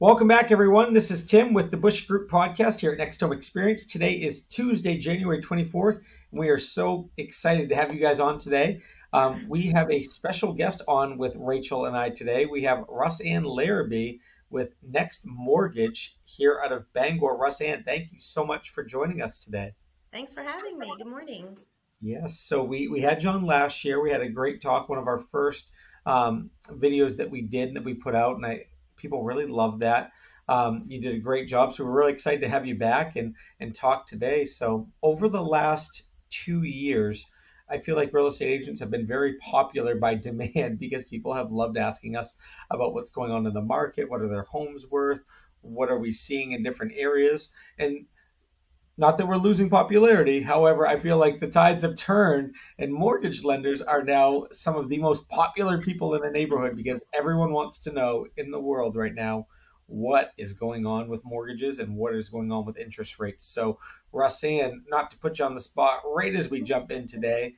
Welcome back, everyone. This is Tim with the Bush Group podcast here at Next Home Experience. Today is Tuesday, January 24th, and we are so excited to have you guys on today. We have a special guest on with Rachel and I today. We have RussAnn Larrabee with NextMortgage here out of Bangor. RussAnn, thank you so much for joining us today. Thanks for having me. Good morning. Yes, so we had John last year. We had a great talk, one of our first videos that we did and that we put out, and people really loved that. You did a great job, so we're really excited to have you back and talk today. So over the last 2 years, I feel like real estate agents have been very popular by demand because people have loved asking us about what's going on in the market, what are their homes worth, what are we seeing in different areas, and not that we're losing popularity. However, I feel like the tides have turned and mortgage lenders are now some of the most popular people in a neighborhood because everyone wants to know in the world right now what is going on with mortgages and what is going on with interest rates. So, RussAnn, not to put you on the spot right as we jump in today,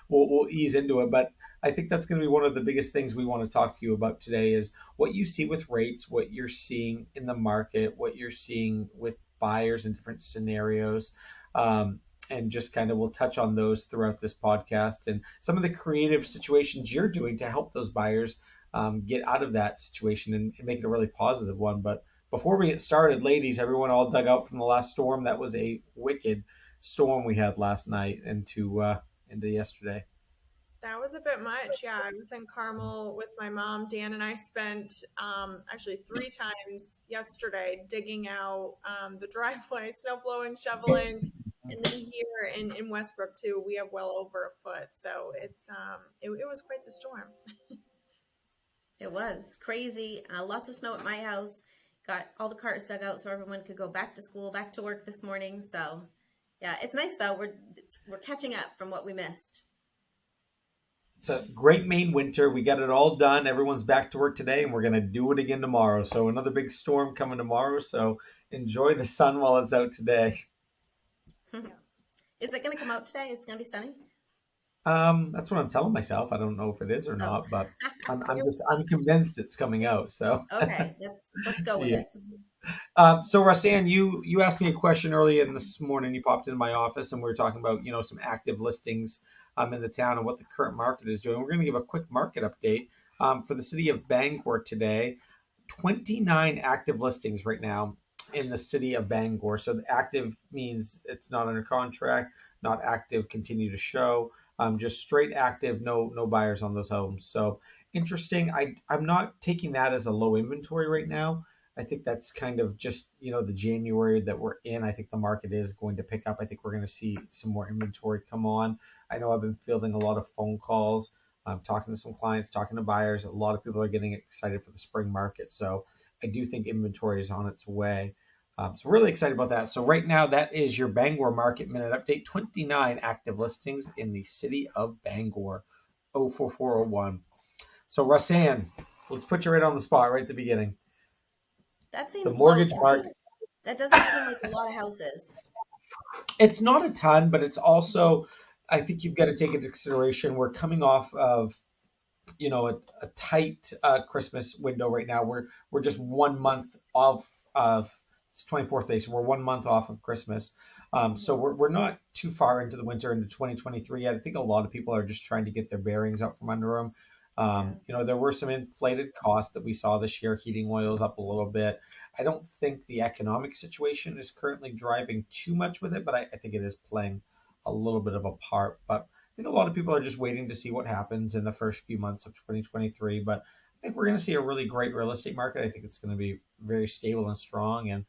we'll ease into it, but I think that's going to be one of the biggest things we want to talk to you about today is what you see with rates, what you're seeing in the market, what you're seeing with buyers in different scenarios. And just kind of we'll touch on those throughout this podcast and some of the creative situations you're doing to help those buyers get out of that situation and make it a really positive one. But before we get started, ladies, everyone all dug out from the last storm. That was a wicked storm we had last night into yesterday. That was a bit much. Yeah, I was in Carmel with my mom. Dan and I spent actually 3 times yesterday digging out the driveway, snow blowing, shoveling, and then here in Westbrook too, we have well over a foot. So it was quite the storm. It was crazy. Lots of snow at my house. Got all the cars dug out so everyone could go back to school, back to work this morning. So yeah, it's nice though. We're catching up from what we missed. It's a great Maine winter. We got it all done. Everyone's back to work today, and we're going to do it again tomorrow. So another big storm coming tomorrow. So enjoy the sun while it's out today. Is it going to come out today? It's going to be sunny. That's what I'm telling myself. I don't know if it is or Oh, not, but I'm convinced it's coming out. So okay. Let's go with yeah. it. So RussAnn, you asked me a question earlier in this morning. You popped into my office, and we were talking about some active listings in the town and what the current market is doing. We're going to give a quick market update for the city of Bangor today. 29 active listings right now in the city of Bangor. So the active means it's not under contract, not active, continue to show, just straight active, no buyers on those homes. So interesting. I'm not taking that as a low inventory right now. I think that's kind of just, the January that we're in. I think the market is going to pick up. I think we're going to see some more inventory come on. I know I've been fielding a lot of phone calls, talking to some clients, talking to buyers. A lot of people are getting excited for the spring market. So I do think inventory is on its way. So really excited about that. So right now, that is your Bangor Market Minute Update. 29 active listings in the city of Bangor, 04401. So RussAnn, let's put you right on the spot right at the beginning. That The seems low mortgage to me. market. That doesn't seem like a lot of houses. It's not a ton, but it's also, I think you've got to take into consideration we're coming off of, a tight Christmas window right now. We're just 1 month off of it's 24th day, so we're 1 month off of Christmas. So we're not too far into the winter into 2023 yet. I think a lot of people are just trying to get their bearings out from under them. There were some inflated costs that we saw this year. Heating oils up a little bit. I don't think the economic situation is currently driving too much with it, but I think it is playing a little bit of a part. But I think a lot of people are just waiting to see what happens in the first few months of 2023. But I think we're going to see a really great real estate market. I think it's going to be very stable and strong. And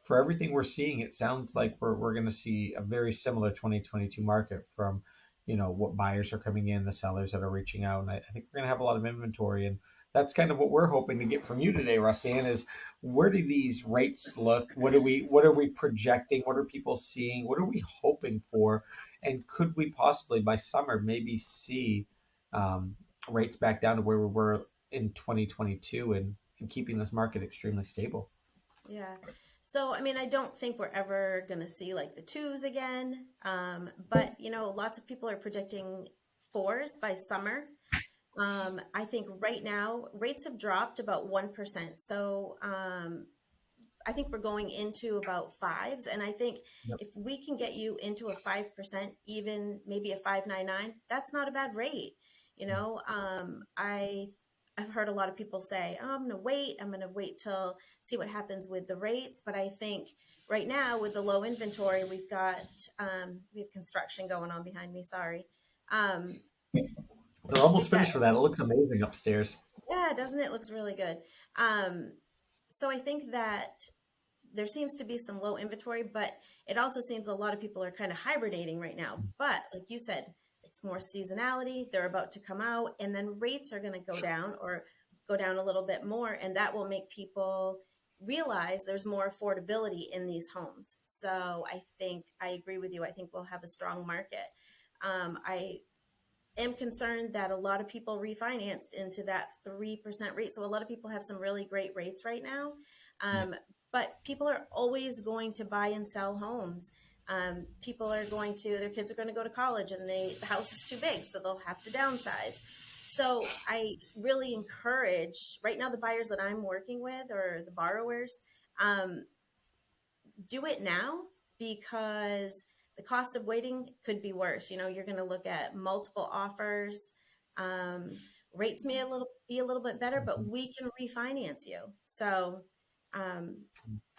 for everything we're seeing, it sounds like we're going to see a very similar 2022 market from what buyers are coming in, the sellers that are reaching out. And I think we're going to have a lot of inventory. And that's kind of what we're hoping to get from you today, RussAnn, is where do these rates look? What are we projecting? What are people seeing? What are we hoping for? And could we possibly by summer maybe see rates back down to where we were in 2022 and keeping this market extremely stable? Yeah. So, I mean, I don't think we're ever going to see like the twos again. But, lots of people are predicting fours by summer. I think right now rates have dropped about 1%. So I think we're going into about fives. And I think Yep. if we can get you into a 5%, even maybe a 5.99, that's not a bad rate. I've heard a lot of people say, oh, I'm going to wait till see what happens with the rates. But I think right now with the low inventory, we have construction going on behind me. Sorry. Um, They're almost we've got finished with that. It looks amazing upstairs. Yeah, doesn't it? Looks really good. Um, so I think that there seems to be some low inventory, but it also seems a lot of people are kind of hibernating right now. But like you said, it's more seasonality. They're about to come out, and then rates are going to go down or go down a little bit more, and that will make people realize there's more affordability in these homes. So I think I agree with you. I think we'll have a strong market. I am concerned that a lot of people refinanced into that 3% rate. So a lot of people have some really great rates right now. Yeah. But people are always going to buy and sell homes. Their kids are going to go to college and the house is too big, so they'll have to downsize. So I really encourage right now the buyers that I'm working with or the borrowers, um, do it now because the cost of waiting could be worse. You're going to look at multiple offers. Um, Rates may be a little bit better, but Mhm. we can refinance you. So um,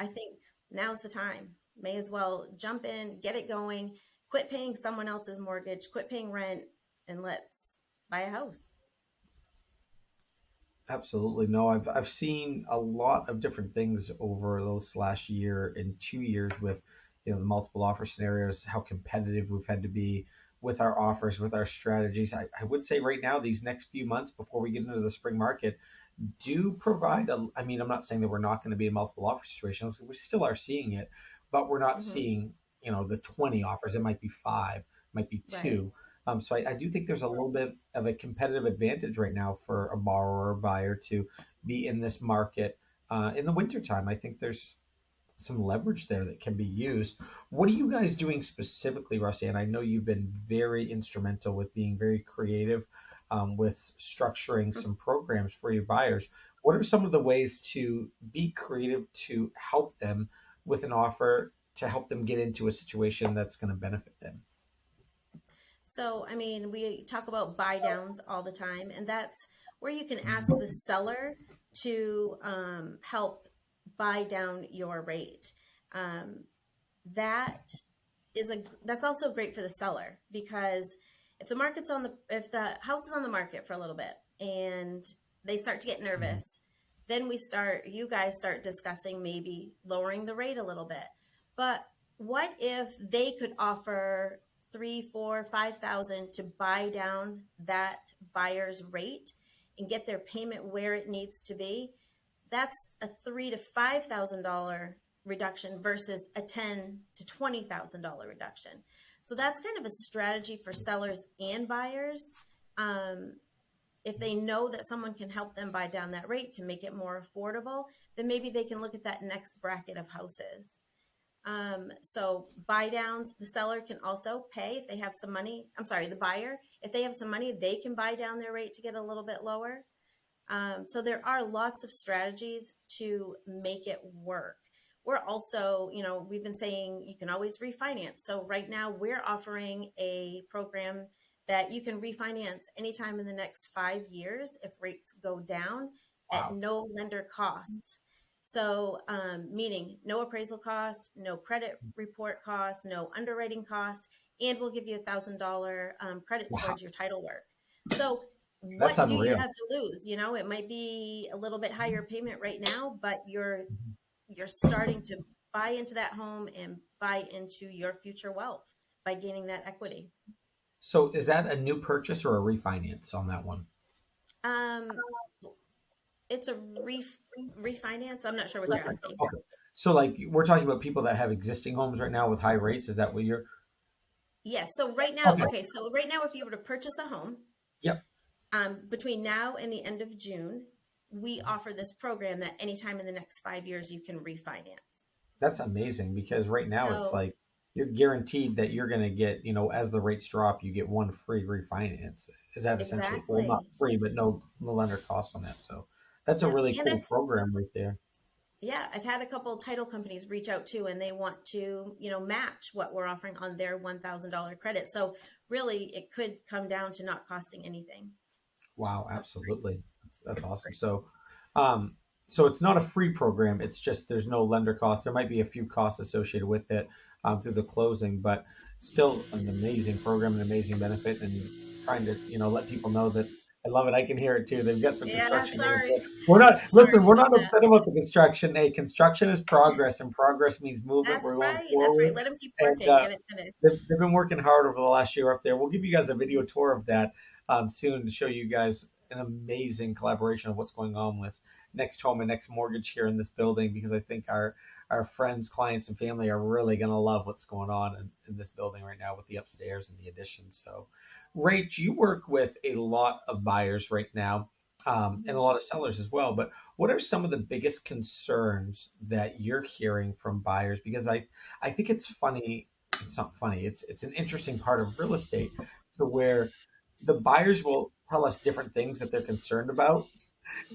I think now's the time. May as well jump in, get it going, quit paying someone else's mortgage, quit paying rent, and let's buy a house. Absolutely. No, I've seen a lot of different things over this last year and 2 years with the multiple offer scenarios, how competitive we've had to be with our offers, with our strategies. I would say right now, these next few months before we get into the spring market, do provide I mean, I'm not saying that we're not going to be in multiple offer situations. We still are seeing it, but we're not Hmm. seeing, the 20 offers. It might be five, might be Right. two. So I do think there's a little bit of a competitive advantage right now for a borrower or buyer to be in this market in the wintertime. I think there's some leverage there that can be used. What are you guys doing specifically, Rusty? And I know you've been very instrumental with being very creative with structuring some programs for your buyers. What are some of the ways to be creative to help them with an offer to help them get into a situation that's going to benefit them? So, I mean, we talk about buy downs all the time, and that's where you can ask the seller to help buy down your rate. Um, that that's also great for the seller because if the house is on the market for a little bit and they start to get Mhm. nervous, then you guys start discussing maybe lowering the rate a little bit. But what if they could offer 3, 4, 5,000 to buy down that buyer's rate and get their payment where it needs to be? That's a $3,000 to $5,000 reduction versus a $10,000 to $20,000 reduction. So that's kind of a strategy for sellers and buyers. Um, if they know that someone can help them buy down that rate to make it more affordable, then maybe they can look at that next bracket of houses. So buy downs, the seller can also pay if they have some money. I'm sorry, the buyer, if they have some money, they can buy down their rate to get a little bit lower. So there are lots of strategies to make it work. We're also, we've been saying you can always refinance. So right now we're offering a program that you can refinance anytime in the next 5 years if rates go down at Wow. no lender costs. So, meaning no appraisal cost, no credit report cost, no underwriting cost, and we'll give you $1,000 credit Wow. towards your title work. So That's what do you unreal. have to lose? It might be a little bit higher payment right now, but you're starting to buy into that home and buy into your future wealth by gaining that equity. So is that a new purchase or a refinance on that one? Um, it's a refinance. I'm not sure what you're asking. Okay. So like we're talking about people that have existing homes right now with high rates. Is that what you're? Yes. So right now, Okay. okay. So right now, if you were to purchase a home, Yep. between now and the end of June, we offer this program that anytime in the next 5 years you can refinance. That's amazing because right now it's So like you're guaranteed that you're going to get, as the rates drop, you get one free refinance. Is that essentially, well, not Exactly. free, but no lender cost on that. So that's a Yep. really And cool program right there. I've had a couple title companies reach out too, and they want to, match what we're offering on their $1,000 credit. So really, it could come down to not costing anything. Wow, absolutely. That's It's awesome. great. Um, so it's not a free program. It's just there's no lender cost. There might be a few costs associated with it through the closing, but still an amazing program, an amazing benefit, and trying to let people know that I love it. I can hear it too. They've got some Yeah, construction going. sorry. We're not Sorry listen. We're about not that. upset about the construction. Hey, construction is progress, and progress means movement. That's We're going right. That's right. forward, Let them keep and working. Get it finished. they've been working hard over the last year up there. We'll give you guys a video tour of that soon to show you guys an amazing collaboration of what's going on with Next Home and Next Mortgage here in this building, because I think our friends, clients, and family are really going to love what's going on in this building right now with the upstairs and the addition. So, Rach, you work with a lot of buyers right now and a Mhm. lot of sellers as well. But what are some of the biggest concerns that you're hearing from buyers? Because I think it's funny. It's not funny. It's an interesting part of real estate to where the buyers will tell us different things that they're concerned about,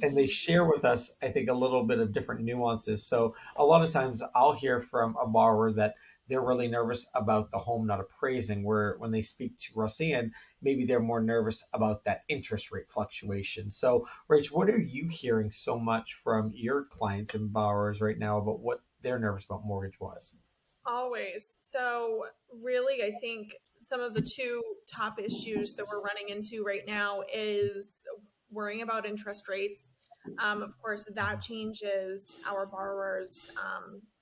and they Mhm. share with us, I think, a little bit of different nuances. So a lot of times I'll hear from a borrower that they're really nervous about the home not appraising, where when they speak to RussAnn, maybe they're more nervous about that interest rate fluctuation. So, Rach, what are you hearing so much from your clients and borrowers right now about what they're nervous about mortgage wise? Always. So, really, I think some of the two top issues that we're running into right now is worrying about interest rates. Of course, that changes our borrowers'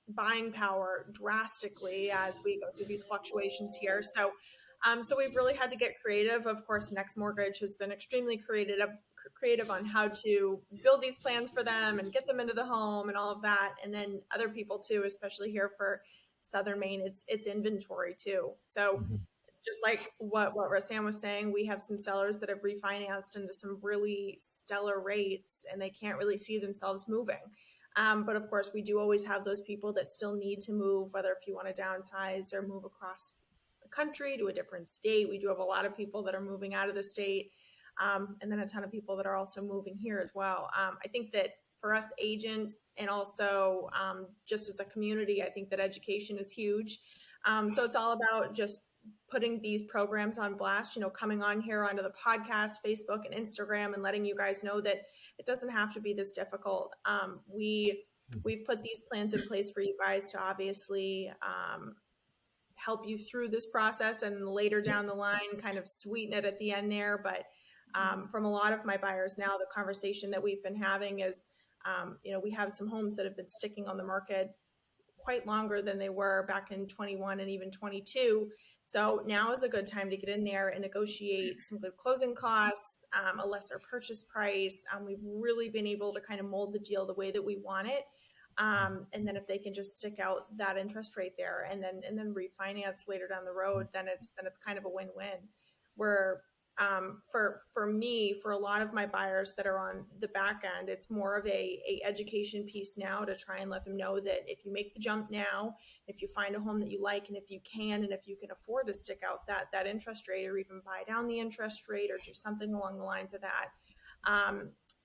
buying power drastically as we go through these fluctuations here. So we've really had to get creative. Of course, Next Mortgage has been extremely creative on how to build these plans for them and get them into the home and all of that. And then other people too, especially here for Southern Maine, it's inventory too. So Mhm. just like what RussAnn was saying, we have some sellers that have refinanced into some really stellar rates, and they can't really see themselves moving. But of course, we do always have those people that still need to move, whether if you want to downsize or move across the country to a different state. We do have a lot of people that are moving out of the state, and then a ton of people that are also moving here as well. I think that for us agents and also just as a community, I think that education is huge. So it's all about just putting these programs on blast, coming on here onto the podcast, Facebook, and Instagram, and letting you guys know that it doesn't have to be this difficult. We've put these plans in place for you guys to obviously help you through this process and later down the line kind of sweeten it at the end there. But from a lot of my buyers now, the conversation that we've been having is, we have some homes that have been sticking on the market quite longer than they were back in 21 and even 22. So now is a good time to get in there and negotiate some good closing costs, a lesser purchase price. We've really been able to kind of mold the deal the way that we want it. And then if they can just stick out that interest rate there and then refinance later down the road, then it's kind of a win-win. Where for me, for a lot of my buyers that are on the back end, it's more of a education piece now to try and let them know that if you make the jump now, if you find a home that you like, and if you can, and if you can afford to stick out that interest rate, or even buy down the interest rate, or do something along the lines of that,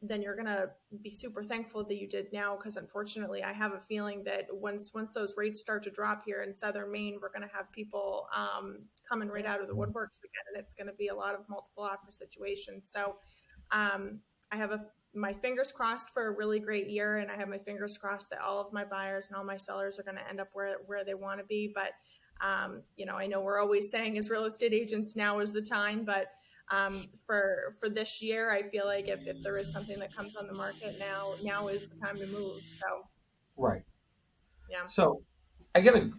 then you're gonna be super thankful that you did now, because unfortunately, I have a feeling that once those rates start to drop here in Southern Maine, we're gonna have people coming right Yep. out of the woodworks again, and it's gonna be a lot of multiple offer situations. So I have my fingers crossed for a really great year, and I have my fingers crossed that all of my buyers and all my sellers are going to end up where they want to be. But I know we're always saying as real estate agents, now is the time. But for this year, I feel like if there is something that comes on the market now is the time to move. So Right. yeah. So I get a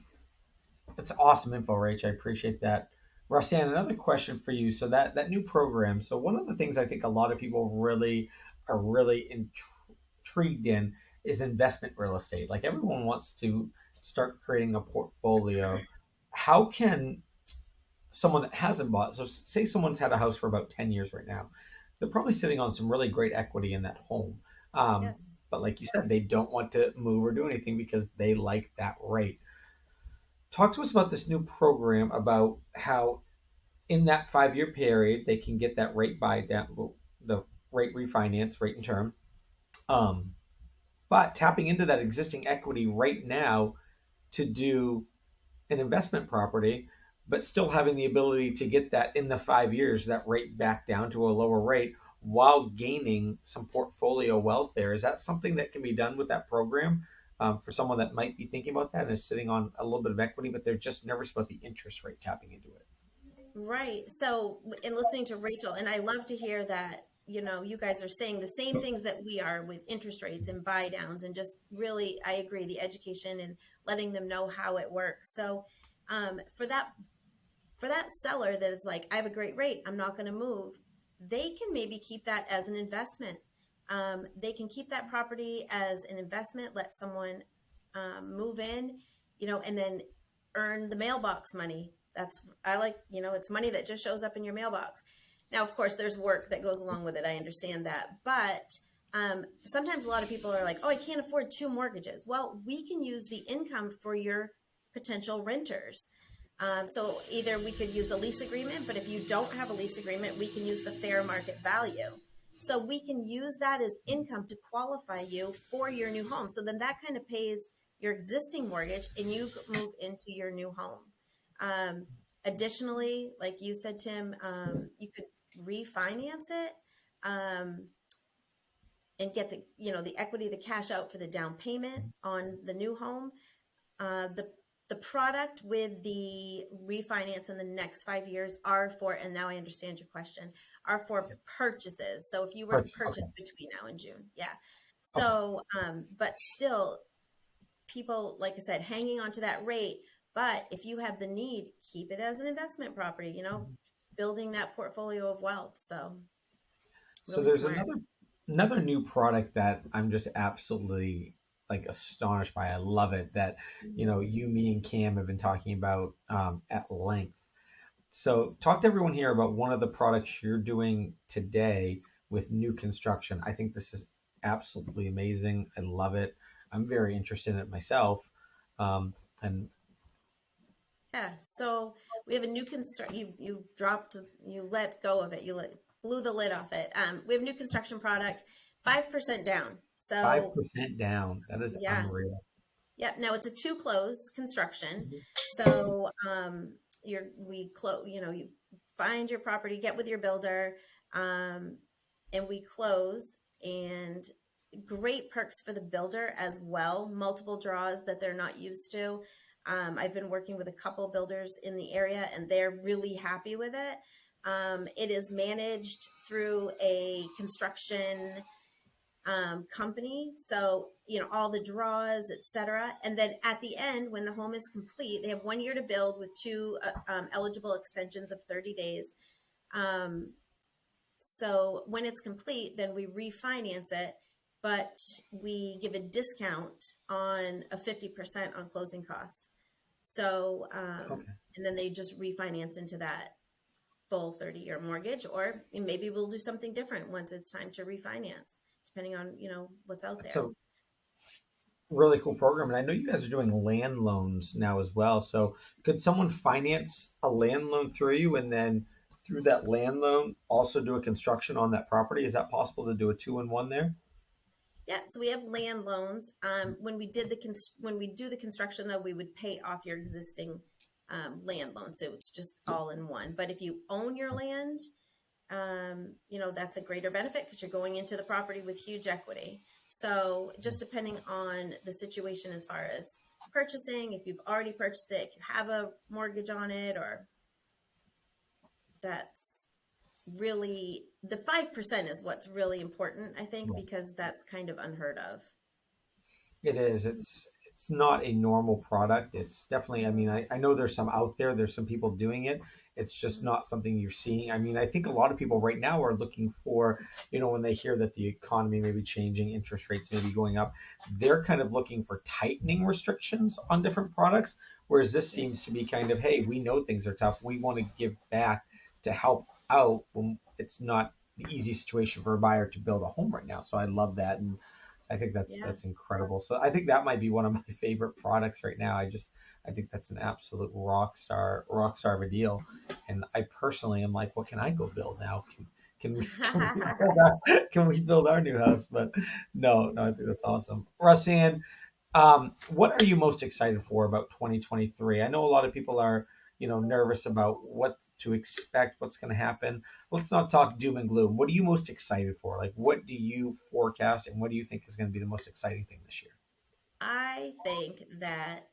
That's awesome info, Rach. I appreciate that. RussAnn, another question for you. So that new program. So one of the things I think a lot of people really are really intrigued in is investment real estate. Like everyone wants to start creating a portfolio. How can someone that hasn't bought, so say someone's had a house for about 10 years right now, they're probably sitting on some really great equity in that home. Yes. But like you said, they don't want to move or do anything because they like that rate. talk to us about this new program about how in that 5 year period they can get that rate buy down, the rate refinance, rate and term. Um, but tapping into that existing equity right now to do an investment property, but still having the ability to get that in the 5 years, that rate back down to a lower rate while gaining some portfolio wealth there. Is that something that can be done with that program for someone that might be thinking about that and is sitting on a little bit of equity, but they're just nervous about the interest rate tapping into it? Right. So, in listening to Rachel, and I love to hear that, you guys are saying the same things that we are with interest rates and buy downs, and just really, I agree, the education and letting them know how it works. So, for that seller that is like, I have a great rate, I'm not going to move, they can maybe keep that as an investment. They can keep that property as an investment, let someone move in, and then earn the mailbox money. I like, it's money that just shows up in your mailbox. Now, of course, there's work that goes along with it. I understand that. But sometimes a lot of people are like, oh, I can't afford two mortgages. Well, we can use the income for your potential renters. So either we could use a lease agreement, but if you don't have a lease agreement, we can use the fair market value. So we can use that as income to qualify you for your new home. So then that kind of pays your existing mortgage and you move into your new home. Additionally, like you said, Tim, you could refinance it and get the equity, the cash out for the down payment on the new home. The product with the refinance in the next 5 years are for, and now I understand your question, are for purchases. So if you were to purchase Okay. between now and June, yeah. Okay. So, but still, people, like I said, hanging on to that rate. But if you have the need, keep it as an investment property, building that portfolio of wealth. So So really there's smart. another new product that I'm just absolutely like astonished by. I love it that you, me, and Cam have been talking about at length. So talk to everyone here about one of the products you're doing today with new construction. I think this is absolutely amazing. I love it. I'm very interested in it myself. And Yeah. So we have a new construct. You let go of it. Blew the lid off it. We have a new construction product, 5% down. So 5% down. That is yeah. unreal. Yep. Now it's a two close construction. Mhm. So you find your property, get with your builder, and we close. And great perks for the builder as well. Multiple draws that they're not used to. I've been working with a couple builders in the area, and they're really happy with it. It is managed through a construction company. So, all the draws, etc. And then at the end, when the home is complete, they have 1 year to build with two eligible extensions of 30 days. So when it's complete, then we refinance it, but we give a discount on a 50% on closing costs. So, Okay. and then they just refinance into that full 30-year mortgage, or maybe we'll do something different once it's time to refinance, depending on, what's out That's there. a really cool program. And I know you guys are doing land loans now as well. So could someone finance a land loan through you and then through that land loan also do a construction on that property? Is that possible to do a two in one there? Yeah, so we have land loans. When we do the construction, though, we would pay off your existing land loan, so it's just all in one. But if you own your land, that's a greater benefit because you're going into the property with huge equity. So just depending on the situation as far as purchasing, if you've already purchased it, if you have a mortgage on it, or that's really the 5% is what's really important, I think, because that's kind of unheard of. It is. It's not a normal product. It's definitely, I mean, I know there's some out there, there's some people doing it. It's just not something you're seeing. I mean, I think a lot of people right now are looking for, when they hear that the economy may be changing, interest rates may be going up, they're kind of looking for tightening restrictions on different products. Whereas this Yeah. seems to be kind of, hey, we know things are tough. We want to give back to help out when it's not the easy situation for a buyer to build a home right now. So I love that. And I think Yeah. that's incredible. So I think that might be one of my favorite products right now. I think that's an absolute rock star of a deal. And I personally am like, what can I go build now? Can we build our new house? But no, I think that's awesome. RussAnn, what are you most excited for about 2023? I know a lot of people are, nervous about what to expect, what's going to happen. Let's not talk doom and gloom. What are you most excited for? Like, what do you forecast, and what do you think is going to be the most exciting thing this year? I think that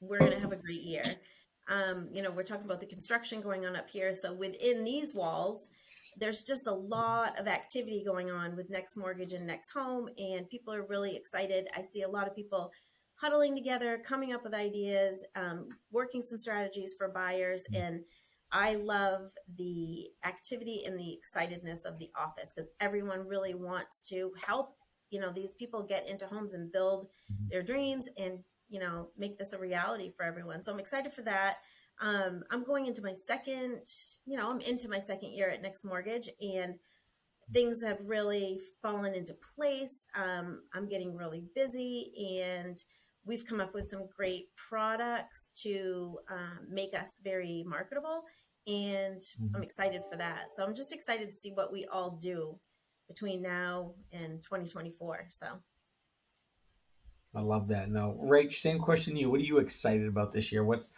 we're going to have a great year. We're talking about the construction going on up here. So within these walls, there's just a lot of activity going on with Next Mortgage and Next Home, and people are really excited. I see a lot of people huddling together, coming up with ideas, working some strategies for buyers. And I love the activity and the excitedness of the office because everyone really wants to help, these people get into homes and build their dreams and make this a reality for everyone. So I'm excited for that. I'm going into my second, I'm into my second year at Next Mortgage, and things have really fallen into place. I'm getting really busy, and we've come up with some great products to make us very marketable. And I'm excited for that. So I'm just excited to see what we all do between now and 2024. So I love that. No, Rach, same question to you. What are you excited about this year? What's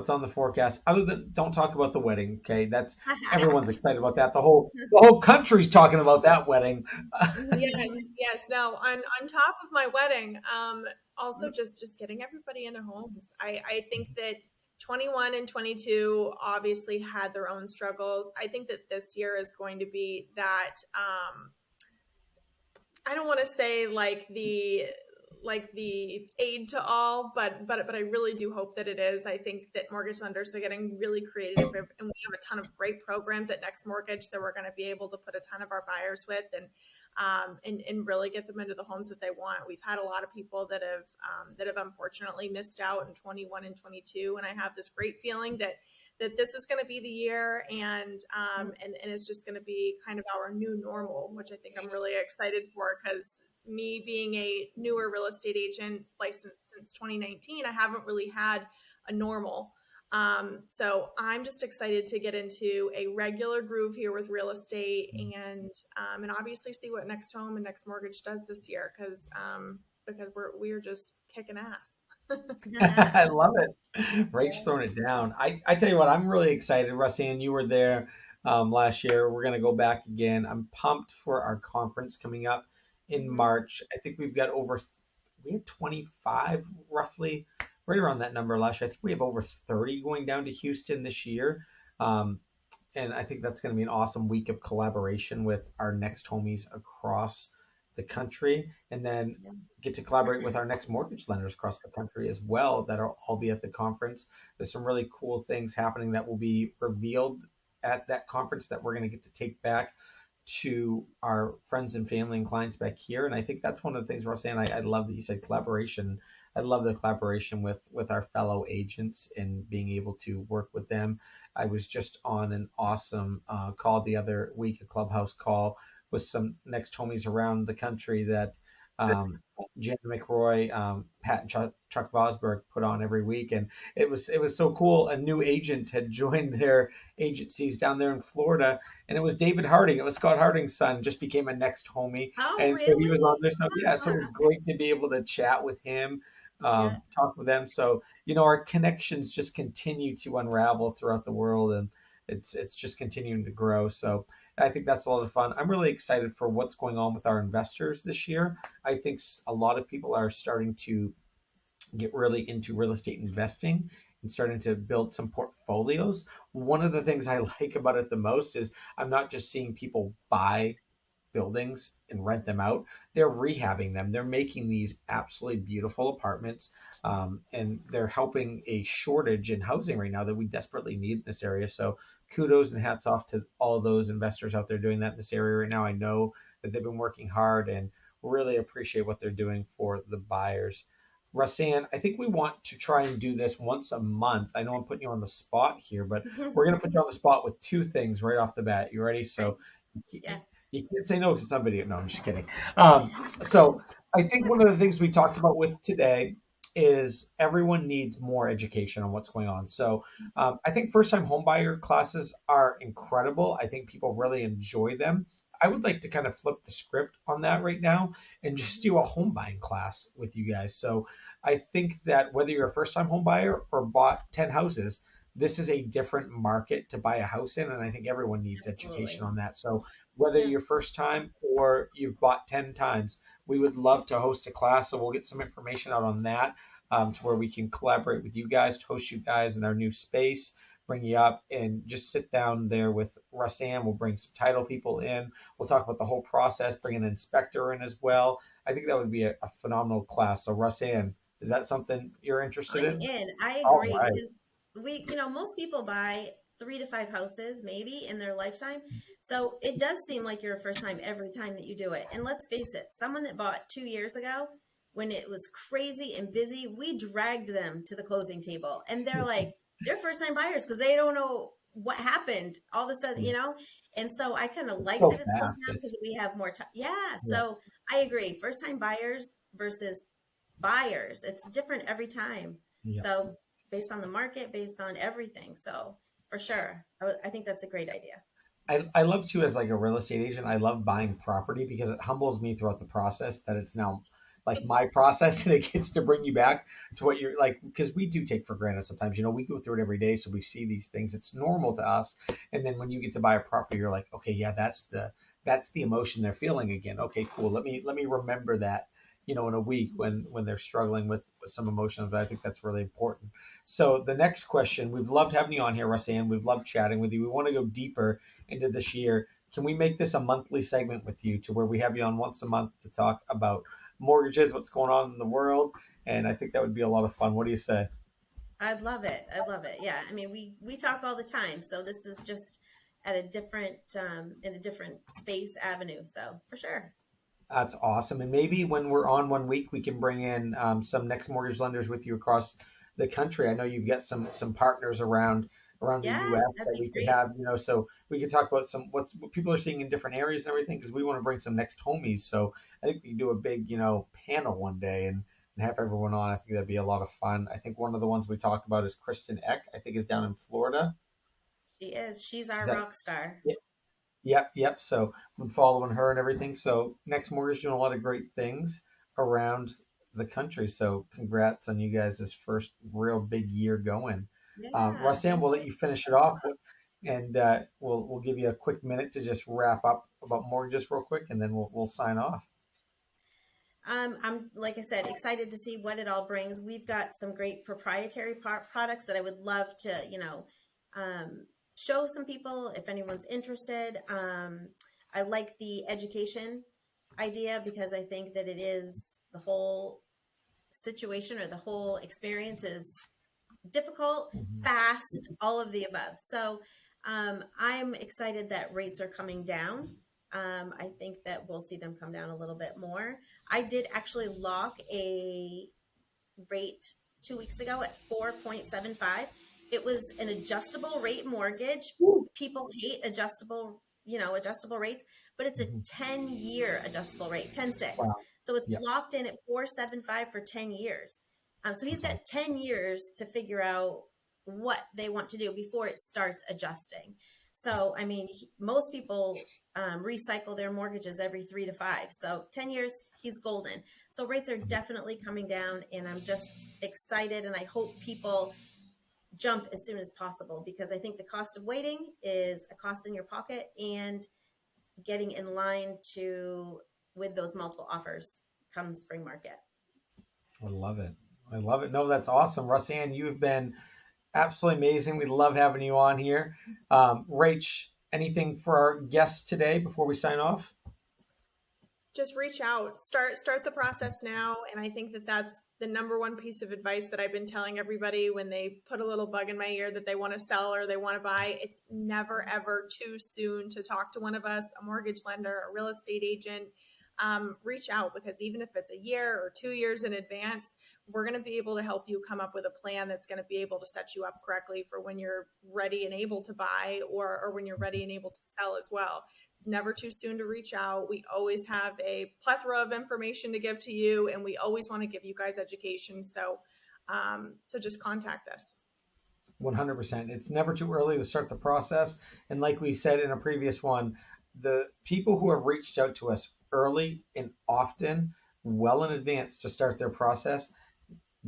on the forecast? Other than don't talk about the wedding, okay? That's everyone's excited about that. The whole country's talking about that wedding. Yes, yes. No, on top of my wedding, also just getting everybody into homes. I think that 21 and 22 obviously had their own struggles. I think that this year is going to be that I don't want to say like the aid to all, but I really do hope that it is. I think that mortgage lenders are getting really creative, and we have a ton of great programs at Next Mortgage that we're going to be able to put a ton of our buyers with, and really get them into the homes that they want. We've had a lot of people that have unfortunately missed out in 21 and 22, and I have this great feeling that this is going to be the year, and it's just going to be kind of our new normal, which I think I'm really excited for, because me being a newer real estate agent licensed since 2019, I haven't really had a normal. So I'm just excited to get into a regular groove here with real estate, and obviously see what Next Home and Next Mortgage does this year, because we're just kicking ass. I love it. Rach's yeah. throwing it down. I tell you what, I'm really excited. RussAnn, you were there last year. We're going to go back again. I'm pumped for our conference coming up in March. I think we had 25 roughly, right around that number last year. I think we have over 30 going down to Houston this year. Um, and I think that's going to be an awesome week of collaboration with our next homies across the country, and then get to collaborate with our next mortgage lenders across the country as well that'll all be at the conference. There's some really cool things happening that will be revealed at that conference that we're going to get to take back to our friends and family and clients back here. And I think that's one of the things we're saying. I love that you said collaboration. I love the collaboration with our fellow agents and being able to work with them. I was just on an awesome call the other week, a clubhouse call with some next homies around the country that Jen McRoy, Pat and Chuck Vosberg put on every week, and it was so cool. A new agent had joined their agencies down there in Florida, and it was David Harding. It was Scott Harding's son, just became a next homie, Oh, and so he was really? on there. So yeah, so it was great to be able to chat with him, Yeah. talk with them. So our connections just continue to unravel throughout the world, and it's just continuing to grow. So I think that's a lot of fun. I'm really excited for what's going on with our investors this year. I think a lot of people are starting to get really into real estate investing and starting to build some portfolios. One of the things I like about it the most is I'm not just seeing people buy buildings and rent them out. They're rehabbing them. They're making these absolutely beautiful apartments, and they're helping a shortage in housing right now that we desperately need in this area. So kudos and hats off to all those investors out there doing that in this area right now. I know that they've been working hard and really appreciate what they're doing for the buyers. RussAnn, I think we want to try and do this once a month. I know I'm putting you on the spot here, but we're going to put you on the spot with two things right off the bat. You ready? Right. So Yeah. you can't say no to somebody. No, I'm just kidding. So I think one of the things we talked about with today is everyone needs more education on what's going on. So I think first-time homebuyer classes are incredible. I think people really enjoy them. I would like to kind of flip the script on that right now and just do a home buying class with you guys. So I think that whether you're a first-time home buyer or bought 10 houses, this is a different market to buy a house in, and I think everyone needs education Absolutely. on that. So whether Yeah. you're first time or you've bought 10 times, we would love to host a class. So we'll get some information out on that to where we can collaborate with you guys, to host you guys in our new space, bring you up and just sit down there with RussAnn. We'll bring some title people in. We'll talk about the whole process, bring an inspector in as well. I think that would be a phenomenal class. So RussAnn, is that something you're interested I'm in? in. I All agree right. because most people buy 3 to 5 houses maybe in their lifetime. So it does seem like you're a first time every time that you do it. And let's face it, someone that bought 2 years ago when it was crazy and busy, we dragged them to the closing table and they're first time buyers because they don't know what happened all of a sudden, Yeah. And so I kind of It's like so that it's slowed fast. down because we have more time. Yeah. Yeah, So I agree. First time buyers versus buyers. It's different every time. yeah. So based on the market, based on everything. So for sure, I think that's a great idea. I love to as like a real estate agent. I love buying property because it humbles me throughout the process that it's now like my process and it gets to bring you back to what you're like because we do take for granted sometimes. We go through it every day, so we see these things. It's normal to us, and then when you get to buy a property, you're like, okay, yeah, that's the emotion they're feeling again. Okay, cool. Let me remember that. In a week when they're struggling with some emotions, I think that's really important. So the next question, we've loved having you on here, RussAnn. We've loved chatting with you. We want to go deeper into this year. Can we make this a monthly segment with you to where we have you on once a month to talk about mortgages, what's going on in the world? And I think that would be a lot of fun. What do you say? I'd love it. I'd love it. Yeah. I mean, we talk all the time, so this is just at a different in a different space avenue. So for sure. That's awesome. And maybe when we're on one week, we can bring in some next mortgage lenders with you across the country. I know you've got some partners around the Yeah, U.S. that'd that be we could great. have, so we could talk about what people are seeing in different areas and everything because we want to bring some next homies. So I think we can do a big, panel one day and have everyone on. I think that'd be a lot of fun. I think one of the ones we talk about is Kristen Eck. I think is down in Florida. She is. She's Is our that? rock star. Yep, yep. So I'm following her and everything. So Next Mortgage doing a lot of great things around the country. So congrats on you guys' first real big year going. Yeah. RussAnn, Thank we'll let you. you finish it off, and we'll give you a quick minute to just wrap up about mortgages real quick, and then we'll sign off. I'm like I said, excited to see what it all brings. We've got some great proprietary products that I would love to, show some people if anyone's interested. I like the education idea because I think that it is the whole situation or the whole experience is difficult, Mhm. fast, all of the above. So I'm excited that rates are coming down. I think that we'll see them come down a little bit more. I did actually lock a rate 2 weeks ago at 4.75. It was an adjustable rate mortgage. Woo. People hate adjustable rates, but it's a Mhm. 10-year adjustable rate, 10-6. Wow. So it's Yep. locked in at 4.75 for 10 years. So he's That's got awesome. 10 years to figure out what they want to do before it starts adjusting. So, I mean, most people recycle their mortgages every 3 to 5. So 10 years, he's golden. So rates are definitely coming down, and I'm just excited, and I hope people jump as soon as possible because I think the cost of waiting is a cost in your pocket, and getting in line to with those multiple offers come spring market. I love it. I love it. No, that's awesome. RussAnn, you've been absolutely amazing. We love having you on here. Rach, anything for our guests today before we sign off? Just reach out, start the process now. And I think that that's the number one piece of advice that I've been telling everybody when they put a little bug in my ear that they want to sell or they want to buy. It's never ever too soon to talk to one of us, a mortgage lender, a real estate agent. Reach out, because even if it's a year or 2 years in advance, we're going to be able to help you come up with a plan that's going to be able to set you up correctly for when you're ready and able to buy, or when you're ready and able to sell as well. It's never too soon to reach out. We always have a plethora of information to give to you, and we always want to give you guys education. So, so just contact us. 100%. It's never too early to start the process. And like we said in a previous one, the people who have reached out to us early and often, well in advance to start their process,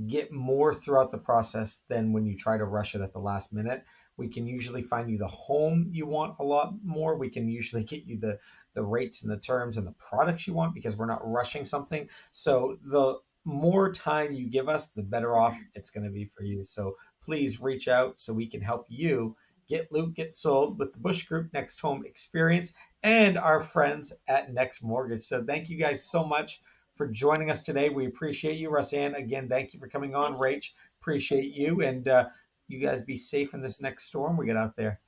get more throughout the process than when you try to rush it at the last minute. We can usually find you the home you want a lot more. We can usually get you the rates and the terms and the products you want because we're not rushing something. So the more time you give us, the better off it's going to be for you. So please reach out so we can help you get loot, get sold with the Bush Group Next Home Experience and our friends at Next Mortgage. So thank you guys so much for joining us today. We appreciate you, RussAnn. Again, thank you for coming on. Rach, appreciate you. And you guys be safe in this next storm we get out there.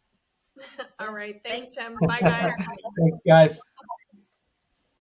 All right. Thanks. Thanks, Tim. Bye, guys. Thanks, guys.